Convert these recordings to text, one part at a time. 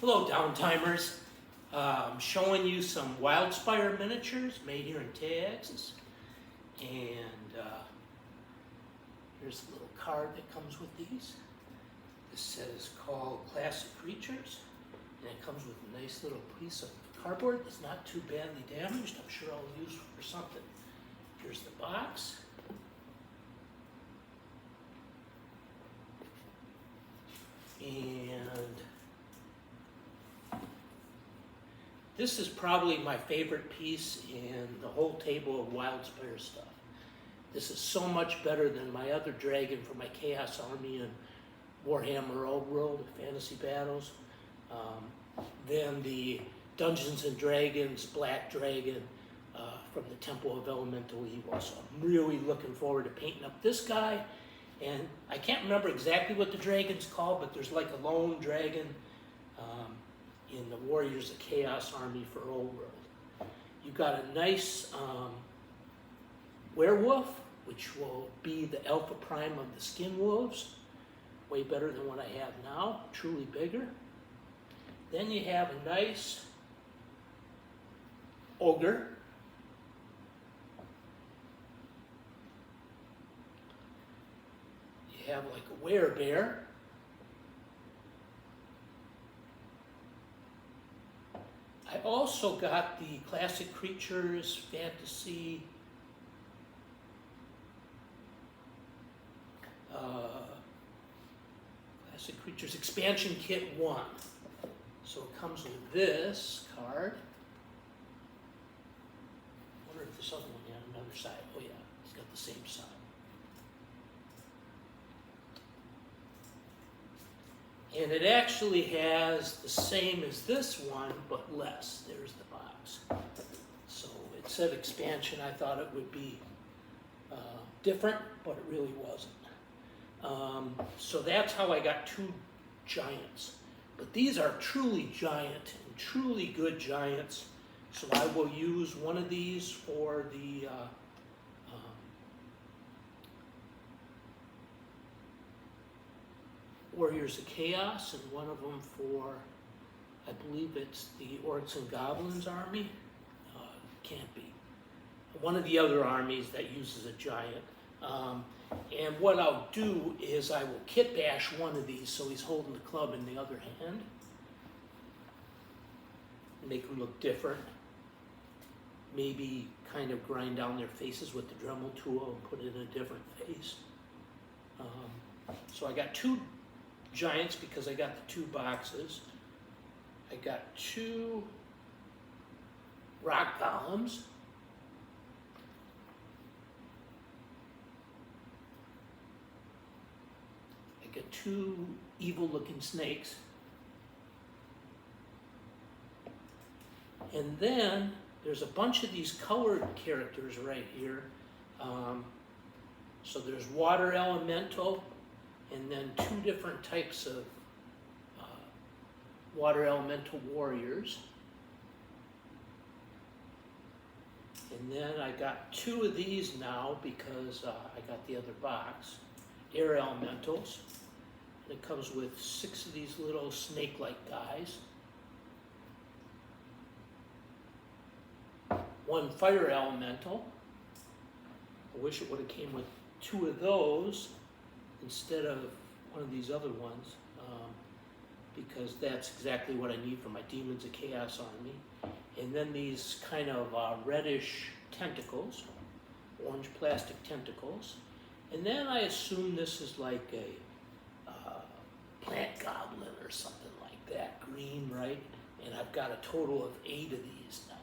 Hello, downtimers. I'm showing you some WildSpire miniatures made here in Texas. And here's a little card that comes with these. This says called Classic Creatures. And it comes with a nice little piece of cardboard that's not too badly damaged. I'm sure I'll use for something. Here's the box. And this is probably my favorite piece in the whole table of WildSpire stuff. This is so much better than my other dragon for my Chaos Army and Warhammer Old World Fantasy Battles. Then the Dungeons and Dragons Black Dragon from the Temple of Elemental Evil. So I'm really looking forward to painting up this guy. And I can't remember exactly what the dragon's called, but there's like a lone dragon in the Warriors of Chaos Army for Old World. You've got a nice werewolf, which will be the Alpha Prime of the Skin Wolves. Way better than what I have now, truly bigger. Then you have a nice ogre. You have like a werebear. I also got the Classic Creatures Fantasy Classic Creatures Expansion Kit 1. So it comes with this card. I wonder if this other one had another side. Oh yeah, it's got the same side. And it actually has the same as this one, but less. There's the box. So it said expansion. I thought it would be different, but it really wasn't. So that's how I got two giants. But these are truly giant and truly good giants. So I will use one of these for the Warriors of Chaos, and one of them for, I believe it's the Orcs and Goblins army. Can't be. One of the other armies that uses a giant. And what I'll do is I will kit bash one of these so he's holding the club in the other hand. Make them look different. Maybe kind of grind down their faces with the Dremel tool and put it in a different face. So I got two giants because I got the two boxes. I got two rock golems. I got two evil-looking snakes. And then there's a bunch of these colored characters right here. So there's water elemental, and then two different types of water elemental warriors. And then I got two of these now because I got the other box, air elementals. And it comes with 6 of these little snake-like guys. 1 fire elemental. I wish it would have came with 2 of those instead of one of these other ones, because that's exactly what I need for my Demons of Chaos army. And then these kind of reddish tentacles, orange plastic tentacles. And then I assume this is like a plant goblin or something like that, green, right? And I've got a total of 8 of these now.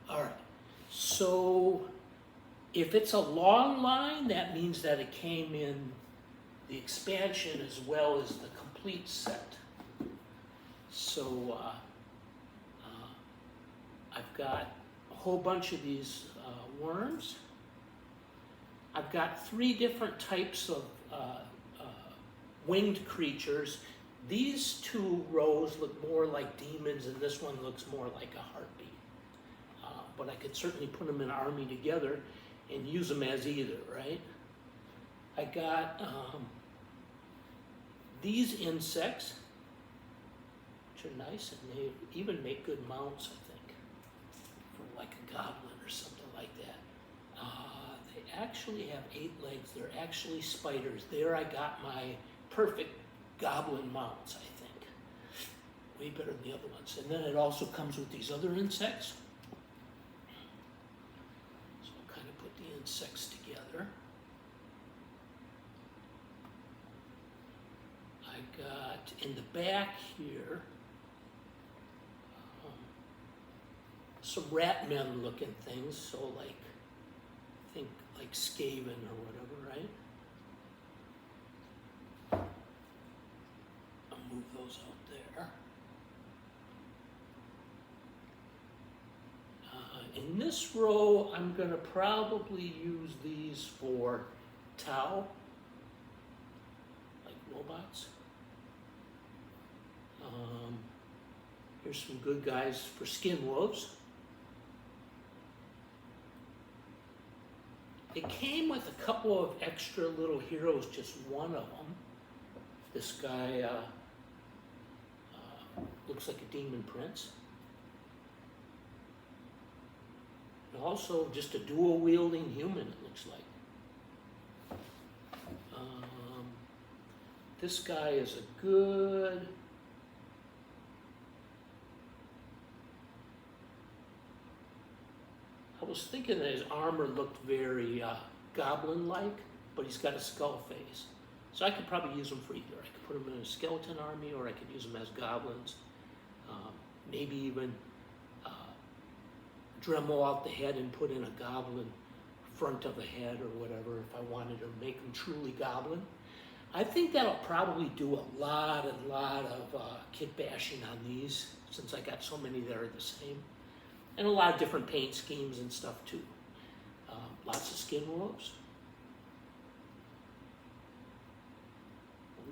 All right, so if it's a long line, that means that it came in the expansion as well as the complete set. So I've got a whole bunch of these worms. I've got 3 different types of winged creatures. These 2 rows look more like demons, and this one looks more like a heartbeat. But I could certainly put them in an army together and use them as either, right? I got these insects, which are nice, and they even make good mounts, I think, for like a goblin or something like that. They actually have 8 legs. They're actually spiders. There I got my perfect goblin mounts, I think. Way better than the other ones. And then it also comes with these other insects. So I'll kind of put the insects together. I got in the back here some rat men looking things, so like, I think like Skaven or whatever, right? I'll move those out there. In this row, I'm gonna probably use these for Tau, like robots. Here's some good guys for skin wolves. It came with a couple of extra little heroes, just one of them. This guy looks like a demon prince. And also just a dual wielding human, it looks like. This guy is a good... I was thinking that his armor looked very goblin-like, but he's got a skull face. So I could probably use him for either. I could put him in a skeleton army, or I could use him as goblins. Maybe even Dremel out the head and put in a goblin front of a head or whatever if I wanted to make him truly goblin. I think that'll probably do a lot of kit bashing on these, since I got so many that are the same. And a lot of different paint schemes and stuff too. Lots of skin wolves.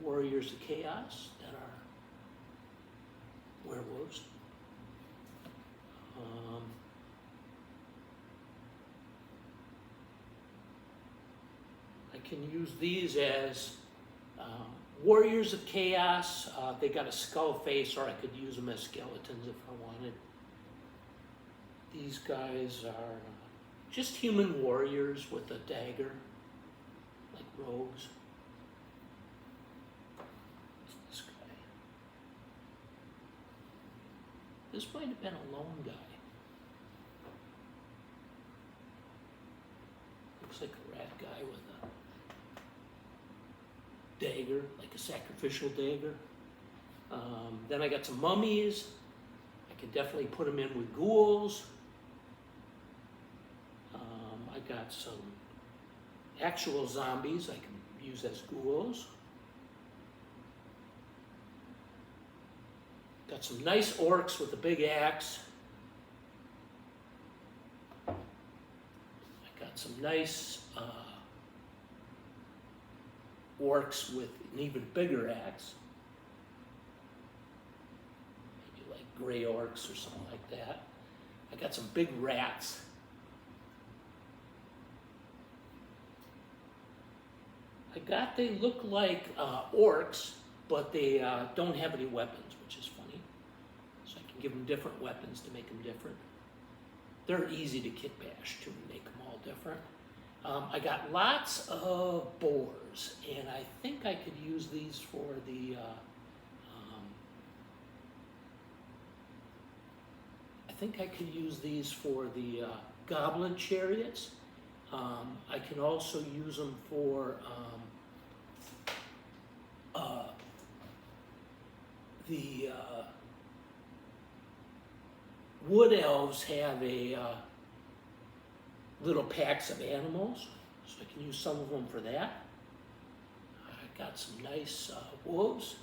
Warriors of Chaos that are werewolves. I can use these as Warriors of Chaos. They got a skull face, or I could use them as skeletons if I wanted. These guys are just human warriors with a dagger, like rogues. What's this guy? This might have been a lone guy. Looks like a rat guy with a dagger, like a sacrificial dagger. Then I got some mummies. I can definitely put them in with ghouls. I got some actual zombies I can use as ghouls. Got some nice orcs with a big axe. I got some nice orcs with an even bigger axe. Maybe like gray orcs or something like that. I got some big rats. They look like orcs, but they don't have any weapons, which is funny. So I can give them different weapons to make them different. They're easy to kit bash too, and make them all different. I got lots of boars, and I think I could use these for the goblin chariots. I can also use them for the wood elves have a little packs of animals, so I can use some of them for that. I got some nice wolves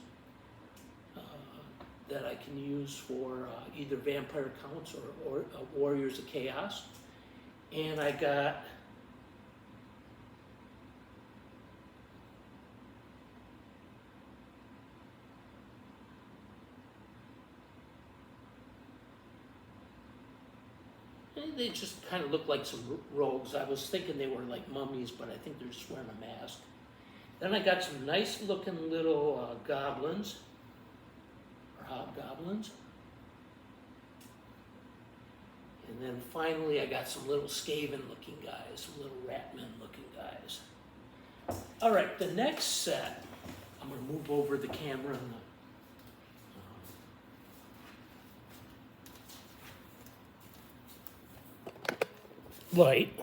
that I can use for either vampire counts or warriors of chaos. And I got they just kind of look like some rogues. I was thinking they were like mummies, but I think they're just wearing a mask. Then I got some nice looking little goblins, or hobgoblins. And then finally I got some little Skaven looking guys, some little Ratman looking guys. All right, the next set, I'm gonna move over the camera and the light.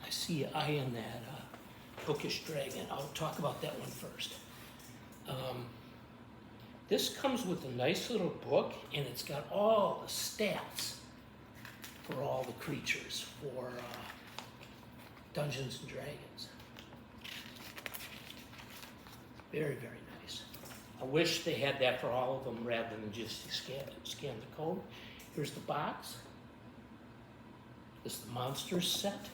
I see an eye in that bookish dragon. I'll talk about that one first. This comes with a nice little book, and it's got all the stats for all the creatures for Dungeons and Dragons. Very, very nice. I wish they had that for all of them rather than just scan the code. Here's the box. This is the Monsters set.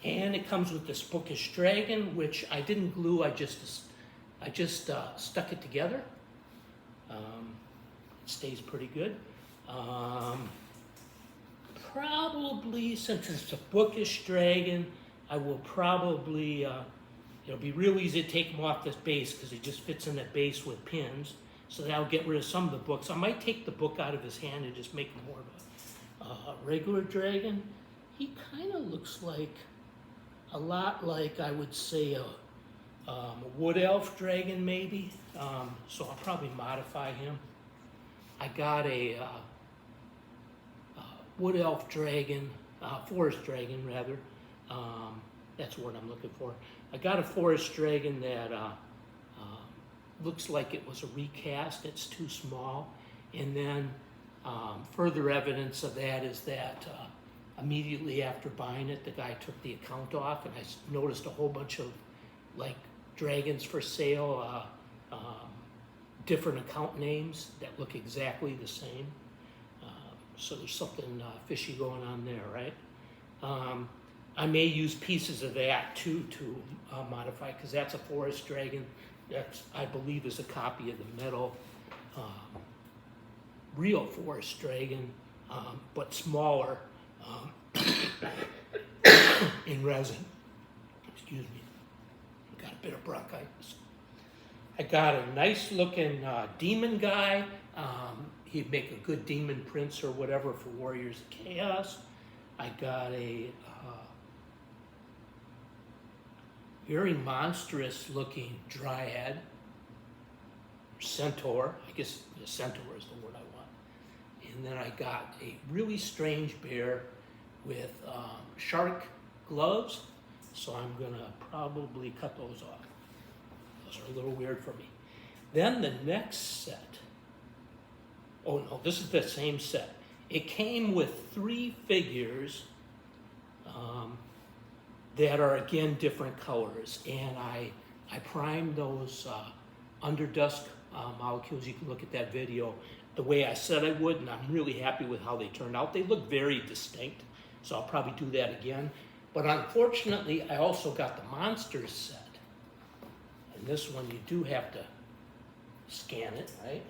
And it comes with this bookish dragon, which I didn't glue, I just stuck it together. It stays pretty good. Probably, since it's a bookish dragon, I will probably, it'll be real easy to take him off this base because he just fits in that base with pins. So that'll get rid of some of the books. I might take the book out of his hand and just make him more of a regular dragon. He kind of looks like, a lot like, I would say, a wood elf dragon maybe. So I'll probably modify him. I got a wood elf dragon, forest dragon rather. That's the word I'm looking for. I got a forest dragon that looks like it was a recast. It's too small. And then further evidence of that is that immediately after buying it, the guy took the account off, and I noticed a whole bunch of like dragons for sale, different account names that look exactly the same. So there's something fishy going on there, right? I may use pieces of that too to modify, because that's a forest dragon. That's, I believe, is a copy of the metal real forest dragon, but smaller. In resin. Excuse me. Got a bit of bronchitis. I got a nice looking demon guy. He'd make a good demon prince or whatever for Warriors of Chaos. I got a very monstrous looking dryad. Centaur. I guess the centaur is the word I want. And then I got a really strange bear with shark gloves, so I'm gonna probably cut those off. Those are a little weird for me. Then the next set, oh no, this is the same set. It came with 3 figures that are again different colors, and I primed those Underdusk molecules. You can look at that video the way I said I would, and I'm really happy with how they turned out. They look very distinct, so I'll probably do that again. But unfortunately, I also got the Monsters set. And this one, you do have to scan it, right?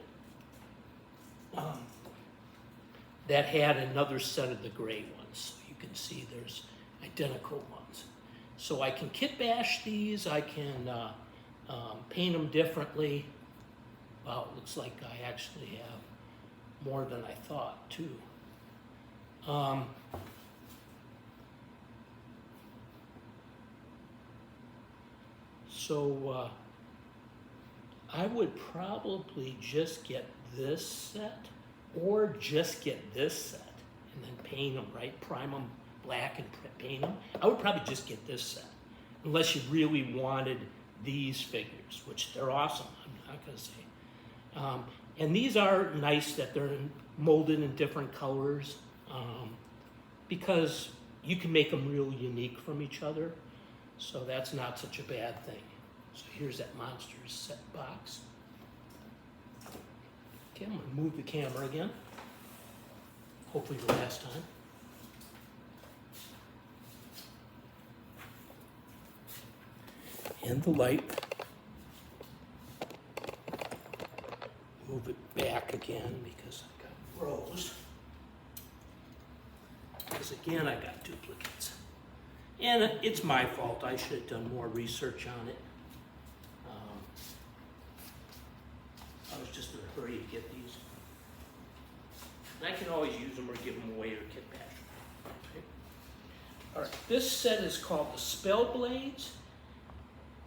That had another set of the gray ones. So you can see there's identical ones. So I can kit bash these, I can paint them differently. Wow, it looks like I actually have more than I thought too. So I would probably just get this set, or just get this set and then paint them, right? Prime them black and paint them. I would probably just get this set, unless you really wanted these figures, which they're awesome, I'm not gonna say. And these are nice that they're molded in different colors, because you can make them real unique from each other. So that's not such a bad thing. So here's that Monsters set box. Okay, I'm gonna move the camera again. Hopefully the last time. and the light. Move it back again because I've got rows. Because again, I got duplicates. And it's my fault. I should have done more research on it. I was just in a hurry to get these. And I can always use them or give them away or kit back. Okay. All right, this set is called the Spell Blades.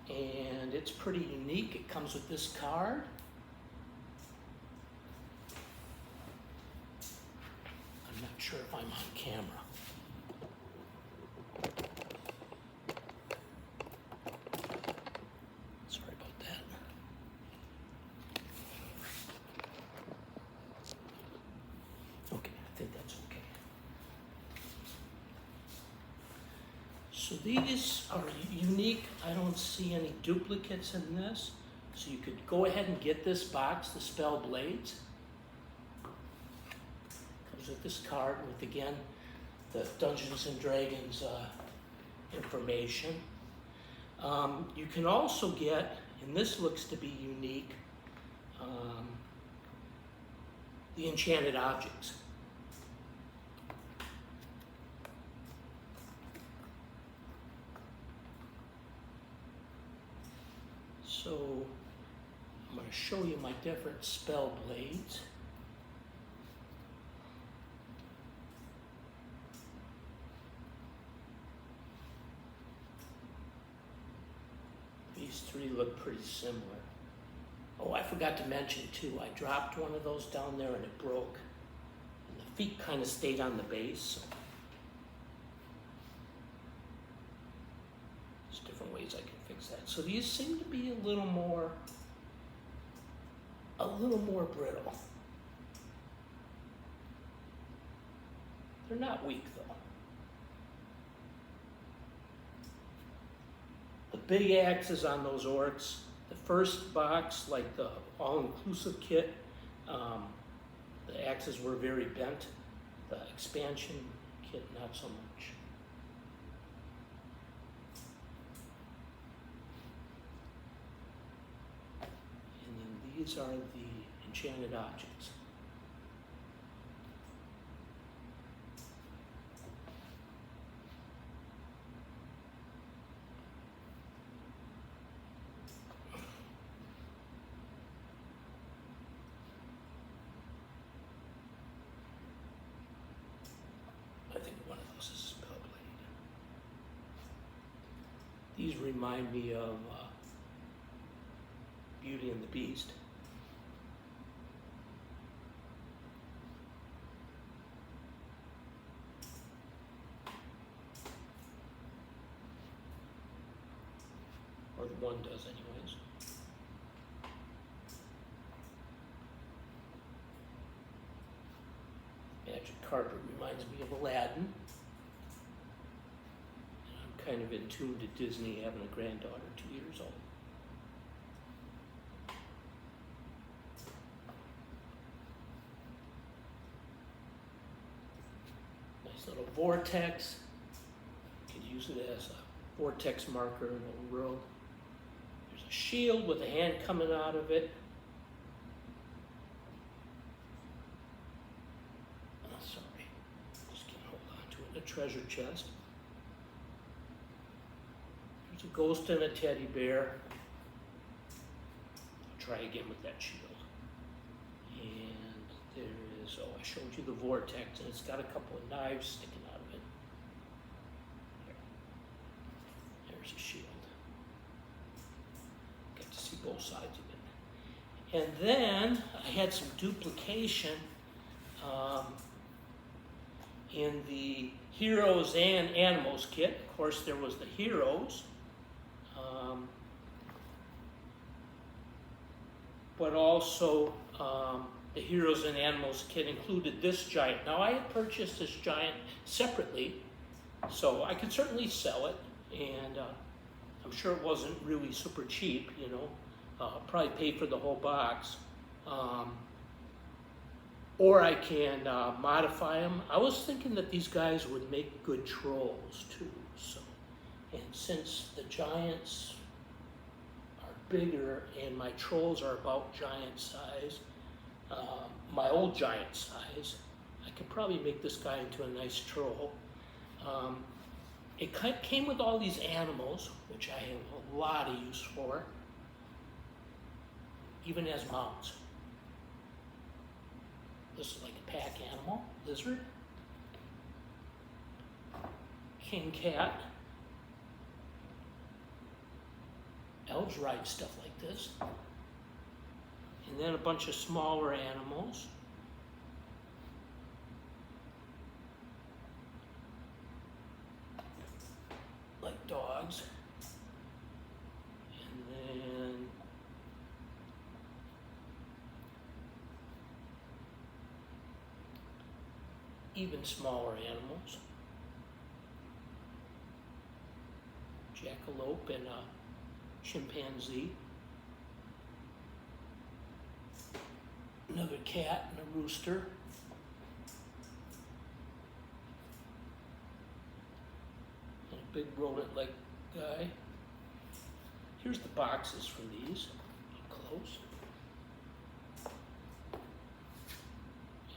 And it's pretty unique. It comes with this card. I'm not sure if I'm on camera. Sorry about that. Okay, I think that's okay. So these are unique. I don't see any duplicates in this. So you could go ahead and get this box, the Spell Blades. Comes with this card with, again, the Dungeons and Dragons information. You can also get, and this looks to be unique, the enchanted objects. So I'm going to show you my different spell blades. These three look pretty similar. Oh, I forgot to mention too, I dropped one of those down there and it broke. And the feet kind of stayed on the base. So there's different ways I can fix that. So these seem to be a little more brittle. They're not weak though. The big axes on those orcs, the first box, like the all-inclusive kit, the axes were very bent. The expansion kit, not so much. And then these are the enchanted objects. I think one of those is a spell blade. These remind me of Beauty and the Beast. Or the one does anyways. Magic carpet reminds me of Aladdin. And I'm kind of in tune to Disney, having a granddaughter 2 years old. Nice little vortex. You could use it as a vortex marker in the world. There's a shield with a hand coming out of it. Oh, sorry. Just can't hold on to it. A treasure chest. There's a ghost and a teddy bear. I'll try again with that shield. And there is, oh, I showed you the vortex, and it's got a couple of knives sticking out of it. There's a shield. Get to see both sides of it. And then I had some duplication in the Heroes and Animals kit. Of course, there was the Heroes. But also the Heroes and Animals kit included this giant. Now, I had purchased this giant separately, so I could certainly sell it, and I'm sure it wasn't really super cheap, you know. Probably pay for the whole box. Or I can modify them. I was thinking that these guys would make good trolls too, so. And since the giants bigger, and my trolls are about giant size. My old giant size. I could probably make this guy into a nice troll. It came with all these animals, which I have a lot of use for, even as mounts. This is like a pack animal, lizard, king cat. Elves ride stuff like this. And then a bunch of smaller animals. Like dogs. And then even smaller animals. Jackalope and a chimpanzee. Another cat and a rooster. And a big rodent-like guy. Here's the boxes for these, up close.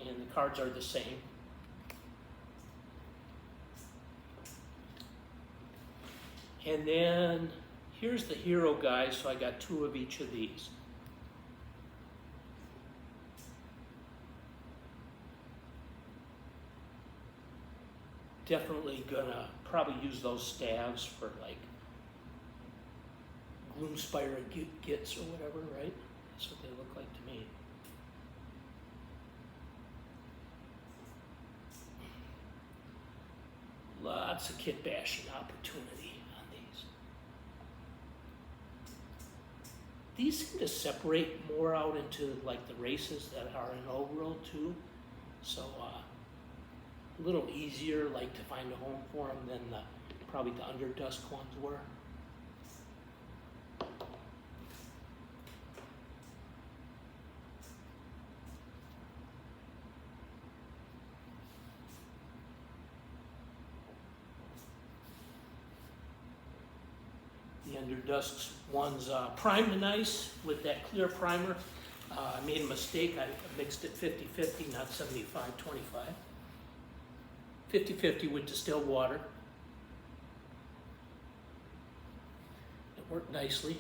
And the cards are the same. And then here's the hero guys, so I got 2 of each of these. Definitely gonna probably use those staves for like WildSpire gits or whatever, right? That's what they look like to me. Lots of kit bashing opportunity on these. These seem to separate more out into like the races that are in Old World too. So a little easier like to find a home for them than probably the Underdusk ones were. The Underdusk ones primed nice with that clear primer. I made a mistake. I mixed it 50-50, not 75-25. 50-50 with distilled water. It worked nicely.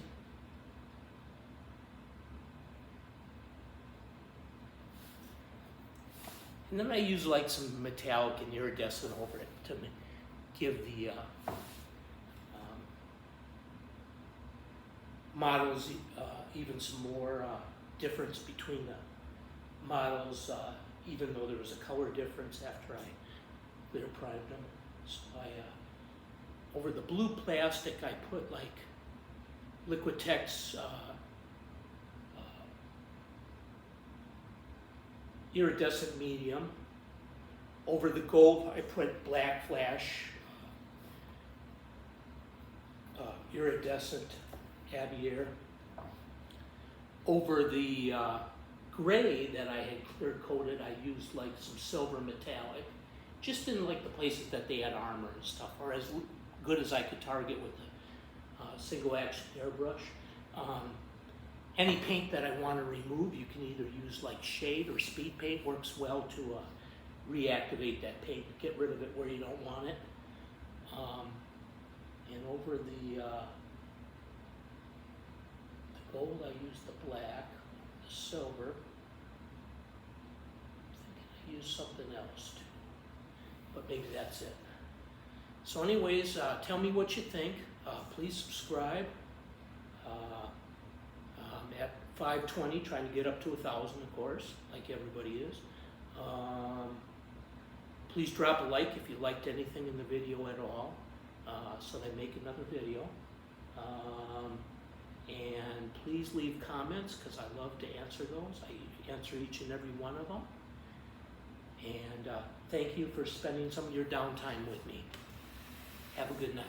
And then I use like some metallic and iridescent over it to give the models even some more difference between the models, even though there was a color difference after I clear primed them. So over the blue plastic, I put like Liquitex iridescent medium. Over the gold, I put black flash iridescent Abeier. Over the gray that I had clear coated, I used like some silver metallic, just in like the places that they had armor and stuff, or as good as I could target with a single action airbrush. Any paint that I want to remove, you can either use like shade or speed paint. Works well to reactivate that paint, get rid of it where you don't want it. And over the gold, I used the black, the silver. I think I used something else too, but maybe that's it. So anyways, tell me what you think. Please subscribe. I'm at 520, trying to get up to 1,000, of course, like everybody is. Please drop a like if you liked anything in the video at all, so that I make another video. And please leave comments, because I love to answer those. I answer each and every one of them. And thank you for spending some of your downtime with me. Have a good night.